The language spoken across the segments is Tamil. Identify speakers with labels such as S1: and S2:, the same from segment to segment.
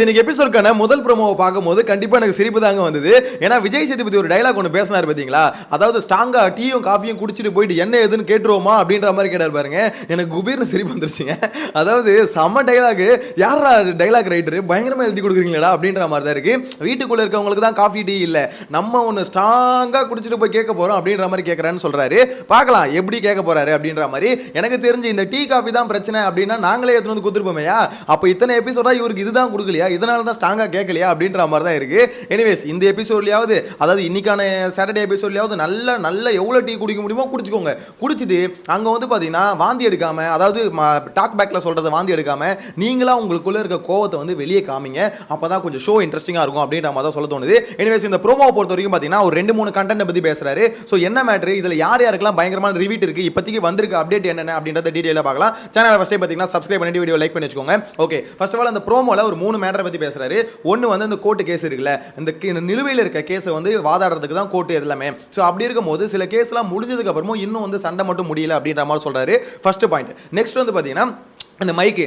S1: இன்னைக்கு எபிசோட்கான முதல் ப்ரோமோவை பார்க்கும்போது கண்டிப்பா எனக்கு சிரிப்பு தாங்க வந்தது. ஏன்னா விஜய் சேதுபதி ஒரு டயலாக் ஒன்று பேசினார் பாத்தீங்களா, அதாவது ஸ்ட்ராங்கா டீயும் காஃபியும் குடிச்சிட்டு போயிட்டு என்ன ஏதுன்னு கேட்டுருவோமா அப்படின்ற மாதிரி கேட்டார் பாருங்க. எனக்கு குபீர்னு சிரிப்பு வந்துருச்சுங்க. அதாவது செம்ம டயலாக், யாரா டயலாக் ரைட்டர் பயங்கரமா எழுதி கொடுக்குறீங்களா அப்படின்ற மாதிரி தான் இருக்கு. வீட்டுக்குள்ள இருக்கவங்களுக்கு தான் காஃபி டீ இல்ல, நம்ம ஒன்று ஸ்ட்ராங்கா குடிச்சிட்டு போய் கேட்க போறோம் அப்படின்ற மாதிரி கேட்கறான்னு சொல்றாரு. பார்க்கலாம் எப்படி கேட்க போறாரு அப்படின்ற மாதிரி. எனக்கு தெரிஞ்சு இந்த டீ காஃபி தான் பிரச்சனை அப்படின்னா நாங்களே எடுத்து வந்து கொடுத்துருப்போமையா. அப்போ இத்தனை எபிசோடா இவருக்கு இதுதான் கொடுக்கலையா, இதனால தான் ஸ்ட்ராங்கா கேட்கலையா அப்படின்ற மாதிரி தான் இருக்கு. எனிவேஸ் இந்த எபிசோட்லயாவது, அதாவது இன்னைக்கான சாட்டர்டே எபிசோட்லயாவது நல்ல எவ்வளவு டீ குடிக்க முடியுமோ குடிச்சுக்கோங்க. குடிச்சிட்டு அங்க வந்து பாத்தீங்கன்னா வாந்தி எடுக்காம, அதாவது டாக் பேக்ல சொல்றத வாந்தி எடுக்காம நீங்களா உங்களுக்குள்ள இருக்க கோவத்தை வந்து வெளியே காமிங்க. அப்பதான் கொஞ்சம் ஷோ இன்ட்ரெஸ்டிங்கா இருக்கும் அப்படின்ற மாதிரி தான் சொல்ல தோணுது. எனிவேஸ் இந்த ப்ரோமோவை பொறுத்த வரைக்கும் பாத்தீங்கன்னா ஒரு 2-3 கண்டென்ட் பத்தி பேசுறாரு. சோ என்ன மேட்டர், இதுல யார் யாருக்கெல்லாம் பயங்கரமான ரிவீட் இருக்கு, இப்போதைக்கு வந்திருக்க அப்டேட் என்னென்ன அப்படின்றத டீடைலா பார்க்கலாம். சேனலை ஃபர்ஸ்ட் டைம் பாத்தீங்கன்னா சப்ஸ்கிரைப் பண்ணிட்டு வீடியோ லைக் பண்ணி வச்சுக்கோங்க. ஓகே, ஃபர்ஸ்ட் ஆஃப் ஆல் அந்த ப்ரோமோல ஒரு 3 மேட்டரை பத்தி பேசுறாரு. ஒன்னு வந்து இந்த கோர்ட் கேஸ் இருக்குல்ல, இந்த நிலுவையில் இருக்க கேஸை வந்து வாதாடுறதுக்கு தான் கோர்ட் எல்லாமே. ஸோ அப்படி இருக்கும்போது சில கேஸ்லாம் முடிஞ்சதுக்கு அப்புறமும் இன்னும் வந்து சண்டை மட்டும் முடியல அப்படின்ற மாதிரி சொல்றாரு. First point. நெக்ஸ்ட் வந்து பாத்தீங்கன்னா இந்த மைக்கை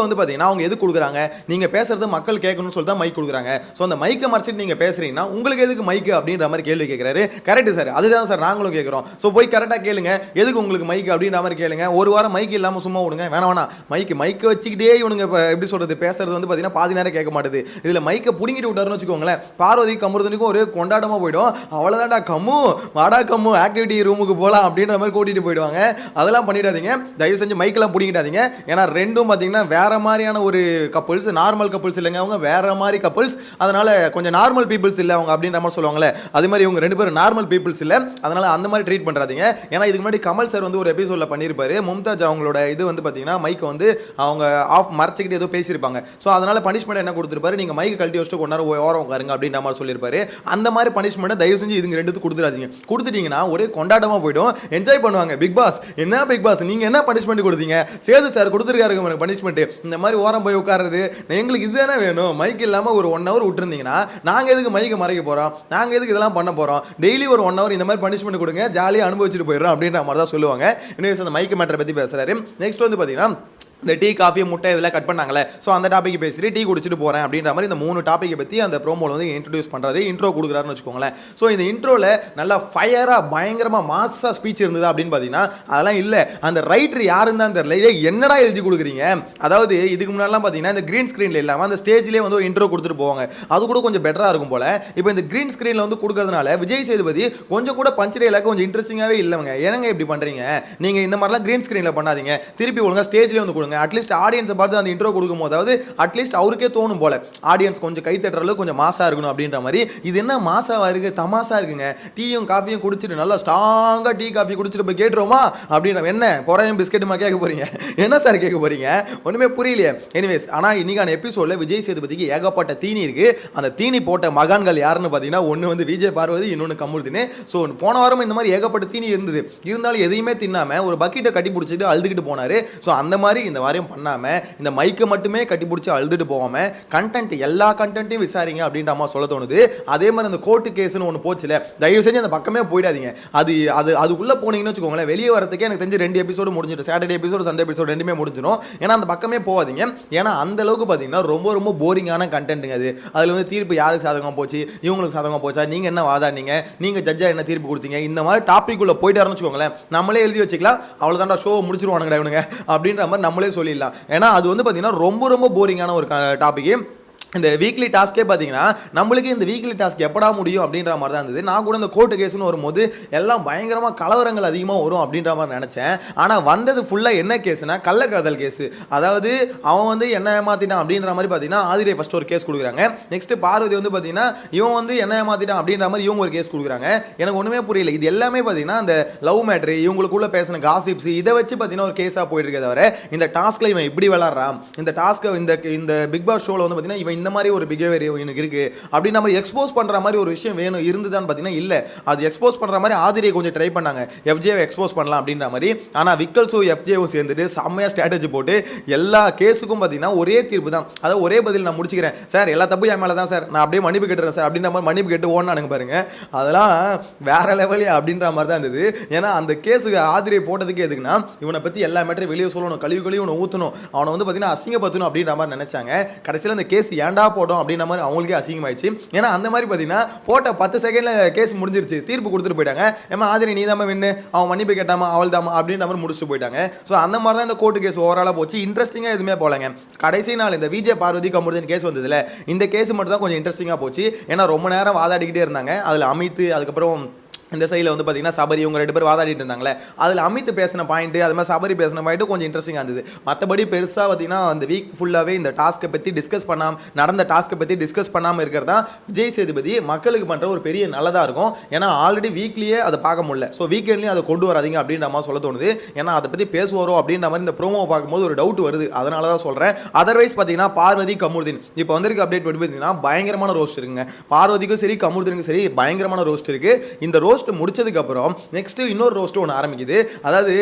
S1: வந்து பார்த்தீங்கன்னா அவங்க எது கொடுக்குறாங்க, நீங்கள் பேசுறது மக்கள் கேட்கணும்னு சொல்லி தான் மைக் கொடுக்குறாங்க. ஸோ அந்த மைக்கை மறைச்சிட்டு நீங்கள் பேசுறீங்கன்னா உங்களுக்கு எதுக்கு மைக்கு அப்படின்ற மாதிரி கேள்வி கேட்குறாரு. கரெக்ட் சார், அதுதான் சார் நாங்களும் கேட்குறோம். ஸோ போய் கரெக்டாக கேளுங்க, எதுக்கு உங்களுக்கு மைக்கு அப்படின்ற மாதிரி கேளுங்க. ஒரு வாரம் மைக் இல்லாமல் சும்மா விடுங்க, வேணாம் மைக்கை வச்சுக்கிட்டே இவனுங்க எப்படி சொல்றது பேசுறது வந்து பார்த்தீங்கன்னா பாதி நேரம் கேட்க மாட்டேது. இதில் மைக்கை பிடிங்கிட்டு விட்டாருன்னு வச்சுக்கோங்களேன், பார்வதி கமுறதுக்கும் ஒரு கொண்டாட்டமாக போயிடும். அவ்வளோதான்டா கம்மு வாடா கம்மு ஆக்டிவிட்டி ரூமுக்கு போகலாம் அப்படின்ற மாதிரி கூட்டிகிட்டு போயிடுவாங்க. அதெல்லாம் பண்ணிடாதீங்க தயவு செஞ்சு, மைக்கெல்லாம் பிடிங்கிட்டாதீங்க. ஏன்னா ரெண்டும் பார்த்தீங்கன்னா வேற மாதிரியான ஒரு கப்புள்ஸ், நார்மல் கப்புள்ஸ் இல்லைங்க, அவங்க வேற மாதிரி கப்புள்ஸ். அதனால கொஞ்சம் நார்மல் பீப்புள்ஸ் இல்லை அவங்க அப்படின்ற மாதிரி சொல்லுவாங்களே, அது மாதிரி இவங்க 2 பேரும் நார்மல் பீப்புள்ஸ் இல்லை. அதனால அந்த மாதிரி ட்ரீட் பண்ணுறாதீங்க. ஏன்னா இதுக்கு முன்னாடி கமல் சார் வந்து ஒரு எபிசோடில் பண்ணியிருப்பாரு. மும்தாஜ் அவங்களோட இது வந்து பார்த்தீங்கன்னா மைக்கை வந்து அவங்க ஆஃப் மறைச்சிக்கிட்டு ஏதோ பேசியிருப்பாங்க. ஸோ அதனால பனிஷ்மெண்ட் என்ன கொடுத்துருப்பாரு, நீங்கள் மைக்கு கழட்டி வச்சுட்டு கொண்டாரு ஓரம் உட்காருங்க அப்படின்ற மாதிரி சொல்லியிருப்பாரு. அந்த மாதிரி பனிஷ்மெண்ட்டை தயவு செஞ்சு இதுங்க 2 கொடுத்துடாதீங்க. கொடுத்துட்டீங்கன்னா ஒரே கொண்டாட்டமாக போய்டும், என்ஜாய் பண்ணுவாங்க. பிக் பாஸ் என்ன பிக் பாஸ் நீங்கள் என்ன பனிஷ்மெண்ட் கொடுத்தீங்க, சேது சார் கொடுத்துருக்காரு பனிஷ்மெண்ட், இந்த மாதிரி ஓரம் போய் உட்காருது, எங்களுக்கு இதுதானே வேணும். மைக் இல்லாமல் ஒரு 1 hour விட்டுருந்தீங்கன்னா நாங்கள் எதுக்கு மைக்கை மறைக்க போகிறோம், நாங்கள் எதுக்கு இதெல்லாம் பண்ண போகிறோம், டெய்லி ஒரு 1 hour இந்த மாதிரி பனிஷ்மெண்ட் கொடுங்க, ஜாலியாக அனுபவிச்சுட்டு போயிடுறோம் அப்படின்ற மாதிரி தான் சொல்லுவாங்க. இன்னும் அந்த மைக் மேட்டரை பற்றி பேசுகிறாரு. நெக்ஸ்ட் வந்து பார்த்தீங்கன்னா இந்த டீ காஃபி முட்டை இதெல்லாம் கட் பண்ணாங்களே, ஸோ அந்த டாபிக் பேசிட்டு டீ குடிச்சிட்டு போகிறேன் அப்படின்ற மாதிரி இந்த 3 டாப்பிக்கை பற்றி அந்த ப்ரோமோவில் வந்து இன்ட்ரடியூஸ் பண்ணுறாரு, இன்ட்ரோ கொடுக்குறாருன்னு வச்சுக்கோங்களேன். ஸோ இந்த இன்ட்ரோவில் நல்லா ஃபயராக பயங்கரமாக மாஸாக ஸ்பீச் இருந்தது அப்படின்னு பார்த்தீங்கன்னா அதெல்லாம் இல்லை. அந்த ரைட்டர் யாருன்னு தான் தெரியல, என்னடா எழுதி கொடுக்குறீங்க. அதாவது இதுக்கு முன்னாடிலாம் பார்த்தீங்கன்னா இந்த க்ரீன் ஸ்க்ரீனில் இல்லாமல் அந்த ஸ்டேஜ்லேயே வந்து ஒரு இன்ட்ரோ கொடுத்துட்டு போவாங்க, அது கூட கொஞ்சம் பெட்டராக இருக்கும் போல். இப்போ இந்த க்ரீன் ஸ்க்ரீனில் வந்து கொடுக்கறதுனால விஜய் சேதுபதி கொஞ்சம் கூட பஞ்சரேலாக கொஞ்சம் இன்ட்ரெஸ்டிங்காகவே இல்லைங்க. ஏனங்க இப்படி பண்ணுறீங்க, நீங்கள் இந்த மாதிரிலாம் க்ரீன் ஸ்க்ரீனில் பண்ணாதீங்க, திருப்பி ஒழுங்காக ஸ்டேஜ்லேயே வந்து கொடுங்க. அட்லீஸ்ட் ஆடியன்ஸ் பார்த்து அந்த இன்ட்ரோ கொடுக்கும் போதாவது அட்லீஸ்ட் அவருக்கே தோணும் போல, ஆடியன்ஸ் கொஞ்சம் கை தட்டுற அளவுக்கு கொஞ்சம் மாசா இருக்கணும் அப்படின்ற மாதிரி. இது என்ன மாசாவா இருக்கு, தமாசா இருக்குங்க. டீயும் காஃபியும் குடிச்சிட்டு நல்லா ஸ்ட்ராங்கா டீ காஃபி குடிச்சிட்டு போய் கேட்டுருவோமா அப்படின்ற, என்ன பொறையும் பிஸ்கெட்டுமா கேட்க போறீங்க, என்ன சார் கேட்க போறீங்க, ஒண்ணுமே புரியலையே. எனிவேஸ் ஆனா இன்னைக்கான எபிசோட்ல விஜய் சேதுபதிக்கு ஏகப்பட்ட தீனி இருக்கு. அந்த தீனி போட்ட மகான்கள் யாருன்னு பாத்தீங்கன்னா ஒன்னு வந்து விஜய் பார்வதி, இன்னொன்னு கமுருதினு. ஸோ போன வாரம் இந்த மாதிரி ஏகப்பட்ட தீனி இருந்தது, இருந்தாலும் எதையுமே தின்னாம ஒரு பக்கெட்டை கட்டி பிடிச்சிட்டு அழுதுகிட்டு போனாரு. ஸோ அந்த மாதிரி இந்த வாரம் பண்ணாம இந்த மைக்கை மட்டுமே கட்டி பிடிச்சி அழுதுட்டு போகாம கண்டென்ட் எல்லா கண்டென்ட்டையும் விசாரிங்க அப்படின்ற மாதிரி சொல்ல தோணுது. அதே மாதிரி அந்த கோர்ட்டு கேஸ்னு ஒன்று போச்சுல, தயவு செஞ்சு அந்த பக்கமே போயிடாதீங்க. அதுக்குள்ளே போனீங்கன்னு வச்சுக்கோங்களேன், வெளியே வரதுக்கே எனக்கு தெரிஞ்சு 2 எபிசோடு முடிஞ்சிடும், சாட்டர்டே எபிசோடு சண்டே எபிசோடு 2மே முடிஞ்சிடும். ஏன்னா அந்த பக்கமே போகாதீங்க. ஏன்னா அந்த அளவுக்கு பார்த்தீங்கன்னா ரொம்ப ரொம்ப போரிங்கான கண்டென்ட்டுங்க அது. அதில் வந்து தீர்ப்பு யாருக்கு சாதகமாக போச்சு, இவங்களுக்கு சாதகமாக போச்சா, நீங்கள் என்ன வாதாடினீங்க, நீங்கள் ஜட்ஜா என்ன தீர்ப்பு கொடுத்தீங்க, இந்த மாதிரி டாபிக் உள்ள போயிட்டாருன்னு வச்சுக்கோங்களேன், நம்மளே எழுதி வச்சுக்கலாம், அவ்வளோதான்டா ஷோ முடிச்சிருவானுங்கடா இவனுங்க அப்படின்ற மாதிரி நம்மளே சொல்லிடலாம். ஏன்னா அது வந்து பார்த்தீங்கன்னா ரொம்ப ரொம்ப போரிங்கான ஒரு டாபிக். இந்த வீக்லி டாஸ்கே பார்த்தீங்கன்னா நம்மளுக்கு இந்த வீக்லி டாஸ்க் எப்படா முடியும் அப்படின்ற மாதிரி தான் இருந்தது. நான் கூட இந்த கோர்ட்டு கேஸ்னு வரும்போது எல்லாம் பயங்கரமாக கலவரங்கள் அதிகமாக வரும் அப்படின்ற மாதிரி நினச்சேன். ஆனால் வந்தது ஃபுல்லாக என்ன கேஸ்னா கள்ளக்காதல் கேஸு. அதாவது அவன் வந்து என்ன ஏமாத்திட்டான் அப்படின்ற மாதிரி பார்த்தீங்கன்னா ஆதிரை ஃபர்ஸ்ட் ஒரு கேஸ் கொடுக்குறாங்க. நெக்ஸ்ட் பார்வதி வந்து பார்த்தீங்கன்னா இவன் வந்து என்ன ஏமாத்திட்டான் அப்படின்ற மாதிரி இவங்க ஒரு கேஸ் கொடுக்குறாங்க. எனக்கு ஒன்றுமே புரியல. இது எல்லாமே பார்த்தீங்கன்னா அந்த லவ் மேட்ரு, இவங்களுக்குள்ள பேசின காசிப்ஸ், இதை வச்சு பார்த்தீங்கன்னா ஒரு கேஸாக போயிட்டு இருக்கே தவிர இந்த டாஸ்கில் இவன் இப்படி விளாட்றான், இந்த டாஸ்க்கை இந்த பிக் பாஸ் ஷோவில் வந்து பார்த்தீங்கன்னா இவன் இந்த மாதிரி ஒரு பிஹேவியர் எனக்கு இருக்கு அப்படின்னு நம்ம எக்ஸ்போஸ் பண்ற மாதிரி ஒரு விஷயம் வேணும் இருந்துதான் பார்த்தீங்கன்னா இல்லை. அது எக்ஸ்போஸ் பண்ற மாதிரி ஆதிரியை கொஞ்சம் ட்ரை பண்ணாங்க, எஃப்ஜேவை எக்ஸ்போஸ் பண்ணலாம் அப்படின்ற மாதிரி. ஆனால் விக்கல்ஸும் எஃப்ஜேவும் சேர்ந்துட்டு செம்மையாக ஸ்ட்ராட்டஜி போட்டு எல்லா கேஸுக்கும் பார்த்தீங்கன்னா ஒரே தீர்ப்பு தான், அதாவது ஒரே பதில் நான் முடிச்சுக்கிறேன் சார், எல்லா தப்பு என் மேலே தான் சார், நான் அப்படியே மன்னிப்பு கேட்டுறேன் சார் அப்படின்ற மாதிரி மன்னிப்பு கேட்டு ஓடனானுங்க பாருங்க. அதெல்லாம் வேற லெவலே அப்படின்ற மாதிரி தான் இருந்தது. ஏன்னா அந்த கேஸுக்கு ஆதிரியை போட்டதுக்கு எதுக்குன்னா இவனை பற்றி எல்லா மேட்டரையும் வெளியே சொல்லணும், கழிவு ஒன்று ஊற்றணும், அவனை வந்து பார்த்தீங்கன்னா அசிங்கப்படுத்தணும் அப்படின்ற மாதிரி நினைச்சாங்க. கடைசியில் அந்த கேஸ் ஏன்டா போட்டோம் அப்படின்ற மாதிரி அவங்களுக்கே அசிங்கமாயிடுச்சு. ஏன்னா அந்த மாதிரி பார்த்தீங்கன்னா போட்ட 10 செகண்டில் கேஸ் முடிஞ்சிருச்சு, தீர்ப்பு கொடுத்துட்டு போயிட்டாங்க. ஏமா ஆதிரி நீ தான் வின்னு, அவன் மன்னிப்பு கேட்டாமா அவள் தாமா அப்படின்ற மாதிரி முடிச்சுட்டு போயிட்டாங்க. ஸோ அந்த மாதிரி தான் இந்த கோர்ட்டு கேஸ் ஓவராலாக போச்சு. இன்ட்ரெஸ்டிங்காக எதுவுமே போலங்க. கடைசி நாள் இந்த விஜய் பார்வதி கமருதீன் கேஸ் வந்ததுல இந்த கேஸ் மட்டும் தான் கொஞ்சம் இன்ட்ரெஸ்டிங்காக போச்சு. ஏன்னா ரொம்ப நேரம் வாதாடிக்கிட்டே இருந்தாங்க. அதில் அமித் அதுக்கப்புறம் இந்த சைடில் வந்து பார்த்தீங்கன்னா சபரி இவங்க 2 பேர் வாதாடிட்டு இருந்தாங்களே, அதில் அமித் பேசின பாயிண்ட்டு அது மாதிரி சபரி பேசின பாயிண்ட்டு கொஞ்சம் இன்ட்ரெஸ்டிங்காக இருந்தது. மற்றபடி பெருசாக பார்த்தீங்கன்னா அந்த வீக் ஃபுல்லாகவே இந்த டாஸ்க்கை பற்றி டிஸ்கஸ் பண்ணாமல் நடந்த டாஸ்க்கை பற்றி டிஸ்கஸ் பண்ணாமல் இருக்கிறது தான் விஜய் சேதுபதி மக்களுக்கு பண்ணுற ஒரு பெரிய நல்லதாக இருக்கும். ஏன்னா ஆல்ரெடி வீக்லியே அதை பார்க்க முடியல. ஸோ வீக்கெண்ட்லேயும் அதை கொண்டு வராதிங்க அப்படின்ற மாதிரி சொல்ல தோணுது. ஏன்னா அதை பற்றி பேசுவாரோ அப்படின்ற மாதிரி இந்த ப்ரோமோவை பார்க்கும்போது ஒரு டவுட் வருது. அதனால தான் சொல்கிறேன். அதர்வைஸ் பார்த்தீங்கன்னா பார்வதி கமருதீன் இப்போ வந்திருக்க அப்டேட் படி பார்த்தீங்கன்னா பயங்கரமான ரோஸ்ட் இருக்குங்க. பார்வதிக்கும் சரி கமருதீனுக்கும் சரி பயங்கரமான ரோஸ்ட் இருக்குது. இந்த ரோஸ்ட் முடிச்சதுக்கு அப்புறம் நெக்ஸ்ட் இன்னொரு ரோஸ்ட் ஒன்று ஆரம்பிக்குது. அதாவது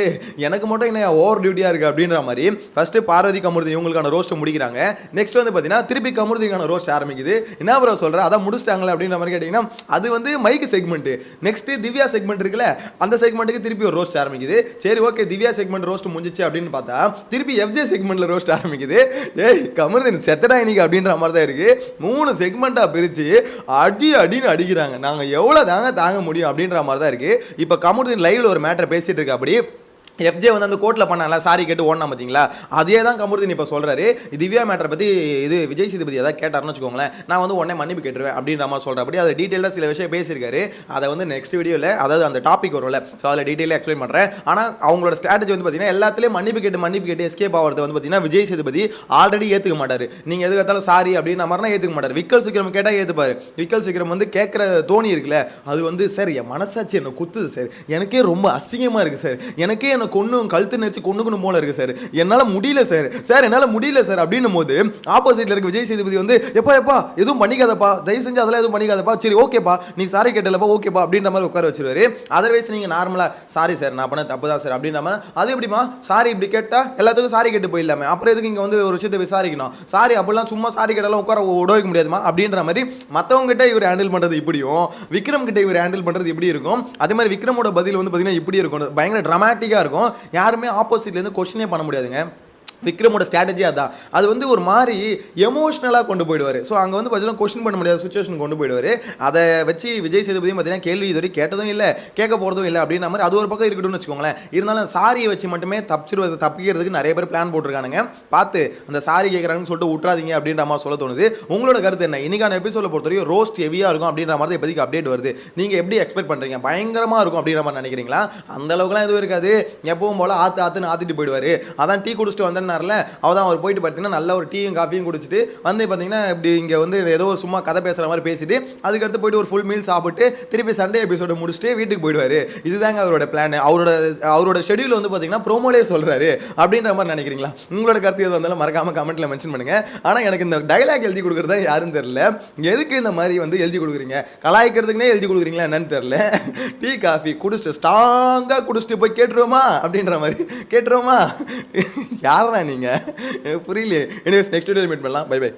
S1: எனக்கு மட்டும் என்ன ஓவர் டியூட்டியா இருக்கு அப்படின்ற மாதிரி ஃபர்ஸ்ட் பார்வதி கமருதீன் இவங்களுக்கான ரோஸ்ட் முடிக்கிறாங்க. நெக்ஸ்ட் வந்து பார்த்தீங்கன்னா திருப்பி கமருதீனுக்கான ரோஸ்ட் ஆரம்பிக்குது. என்ன ப்ரோ சொல்ற அதான் முடிச்சிட்டாங்களே அப்படின்ற மாதிரி கேட்டீங்கன்னா அது வந்து mic segment. Next Divya segment இருக்குல்ல அந்த செக்மெண்ட்டுக்கு திருப்பி ஒரு ரோஸ்ட் ஆரம்பிக்குது. சரி ஓகே திவ்யா செக்மெண்ட் ரோஸ்ட் முடிஞ்சிச்சு அப்படின்னு பார்த்தா திருப்பி எஃப்ஜே செக்மெண்ட்ல ரோஸ்ட் ஆரம்பிக்குது. ஏய் கமருதீன் செத்தடா இன்னைக்கு அப்படின்ற மாதிரி தான் இருக்கு. 3 செக்மெண்ட்டாக பிரித்து அடின்னு அடிக்கிறாங்க. நாங்கள் எவ்வளோ தாங்க முடியும் அப்படின்ற மாதிரி தான் இருக்கு. இப்போ கமருதீன் லைவ்ல ஒரு மேட்டர் பேசிட்டு இருக்கு. அப்படி எஃப்ஜே வந்து அந்த கோர்ட்டில் பண்ணல சாரி கேட்டு ஓடனா பார்த்தீங்களா, அதே தான் கமருதீன் இப்போ சொல்கிறாரு. திவ்யா மேட்டரை பற்றி இது விஜய் சேதுபதி ஏதாவது கேட்டார்னு வச்சுக்கோங்களேன், நான் வந்து உடனே மன்னிப்பு கேட்டுருவேன் அப்படின்ற மாதிரி சொல்கிறேன். அப்படி அதை டீட்டெயிலாக சில விஷயம் பேசியிருக்காரு. அதை வந்து நெக்ஸ்ட் வீடியோவில் அதாவது அந்த டாபிக் வரும்ல, ஸோ அதில் டீட்டெயிலாக எக்ஸ்பிளைன் பண்ணுறேன். ஆனால் அவங்களோட ஸ்ட்ராட்டஜி வந்து பார்த்தீங்கன்னா எல்லாத்துலேயும் மன்னிப்பு கேட்டு எஸ்கேப் ஆகிறது வந்து பார்த்தீங்கன்னா விஜய் சேதுபதி ஆல்ரெடி ஏற்றுக்க மாட்டார். நீங்கள் எது கேட்டாலும் சாரி அப்படின்ற மாதிரினா ஏற்றுக்க மாட்டார். விக்கல் சீக்கிரம் கேட்டால் ஏற்றுப்பார். விக்கல் சீக்கிரம் வந்து கேட்குற தோணி இருக்குல்ல, அது வந்து சார் என் மனசாட்சி என்ன குத்துது சார், எனக்கே ரொம்ப அசிங்கமாக இருக்குது சார், எனக்கே என்ன கொன்னும் கழுத்து நெரிச்சு கொண்டுக்கணும் போல இருக்கு சார், என்னால் முடியல சார் என்னால் முடியல சார் அப்படின்னும் போது ஆப்போசிட்ல இருக்க விஜய் சேதுபதி வந்து எப்பா எதுவும் பண்ணிக்காதப்பா, தயவு செஞ்சு அதெல்லாம் எதுவும் பண்ணிக்காதப்பா, சரி ஓகேப்பா நீ சாரி கேட்டலப்பா ஓகேப்பா அப்படின்ற மாதிரி உட்கார வச்சிருவாரு. அதர்வைஸ் நீங்கள் நார்மலாக சாரி சார் நான் பண்ண தப்பு தான் சார் அப்படின்ற மாதிரி, அது எப்படிமா சாரி இப்படி கேட்டால் எல்லாத்துக்கும் சாரி கேட்டு போயிடலாமே, அப்புறம் எதுக்கு இங்கே வந்து ஒரு விஷயத்தை விசாரிக்கணும், சாரி அப்படிலாம் சும்மா சாரி கேட்டாலும் உட்கார உடவைக்க முடியாதுமா அப்படின்ற மாதிரி மற்றவங்க கிட்ட இவர் ஹேண்டில் பண்ணுறது இப்படியும் விக்ரம் கிட்ட இவர் ஹேண்டில் பண்ணுறது இப்படி இருக்கும். அதே மாதிரி விக்ரமோட பதில் வந்து பார்த்தீங்கன்னா இப்படி இருக்கும், பயங்கர ட்ராமாட்டிக்காக இருக்கும். யாருமே ஆப்போசிட்லேருந்து கொஸ்டினே பண்ண முடியாதுங்க. விக்ரமோட ஸ்ட்ராட்டஜி அதான். அது வந்து ஒரு மாதிரி எமோஷ்னலாக கொண்டு போயிடுவார். ஸோ அங்கே வந்து பார்த்தீங்கன்னா கொஸ்டின் பண்ண முடியாத சுச்சுவேஷன் கொண்டு போயிடுவார். அதை வச்சு விஜய் சேதுபதியும் பார்த்தீங்கன்னா கேள்வி இதுவரை கேட்டதும் இல்லை கேட்க போகிறதும் இல்லை அப்படின்ற மாதிரி அது ஒரு பக்கம் இருக்கட்டும்னு வச்சுக்கோங்களேன். இருந்தாலும் சாரியை வச்சு மட்டுமே தப்பிக்கிறதுக்கு நிறைய பேர் பிளான் போட்டிருக்கானுங்க. பார்த்து அந்த சாரி கேட்குறாங்கன்னு சொல்லிட்டு விட்றாதீங்க அப்படின்ற மாதிரி சொல்ல தோணுது. உங்களோட கருத்து என்ன? இன்னைக்கான எபிசோட பொறுத்தவரைக்கும் ரோஸ்ட் ஹெவியாக இருக்கும் அப்படின்ற மாதிரி இப்போதைக்கு அப்டேட் வருது. நீங்கள் எப்படி எக்ஸ்பெக்ட் பண்ணுறீங்க? பயங்கரமாக இருக்கும் அப்படின்ற மாதிரி நினைக்கிறீங்களா? அந்த அளவுக்குலாம் எதுவும் இருக்காது. எப்பவும் போல் ஆற்றுன்னு ஆற்றிட்டு போயிடுவார். அதான் டீ குடிச்சிட்டு வந்தேன் அவதான் அவர் போயிட்டு பார்த்தீங்கன்னா நல்ல ஒரு டீயும் காஃபியும் குடிச்சிட்டு வந்து பார்த்தீங்கன்னா இப்படி இங்கே வந்து ஏதோ ஒரு சும்மா கதை பேசுகிற மாதிரி பேசிட்டு அதுக்கடுத்து போயிட்டு ஒரு ஃபுல் மீல் சாப்பிட்டு திருப்பி சண்டே எபிசோட முடிச்சுட்டு வீட்டுக்கு போயிடுவார். இதுதாங்க அவரோட பிளான். அவரோட ஷெடியூல் வந்து பார்த்தீங்கன்னா ப்ரோமோலே சொல்கிறாரு அப்படின்ற மாதிரி நினைக்கிறீங்களா? உங்களோட கருத்து எது வந்தாலும் மறக்காமல் கமெண்ட்டில் மென்ஷன் பண்ணுங்கள். ஆனால் எனக்கு இந்த டைலாக் எழுதி கொடுக்குறதா யாருன்னு தெரியல. எதுக்கு இந்த மாதிரி வந்து எழுதி கொடுக்குறீங்க? கலாய்க்கிறதுக்குனே எழுதி கொடுக்குறீங்களா என்னன்னு தெரியல. டீ காஃபி குடிச்சிட்டு ஸ்ட்ராங்காக குடிச்சிட்டு போய் கேட்டுருவோமா அப்படின்ற மாதிரி கேட்டுருவோமா? யாரா நீங்கள்? புரியலையே. எனிவேஸ் நெக்ஸ்ட் வீடியோவில் மீட் பண்ணலாம். Bye by.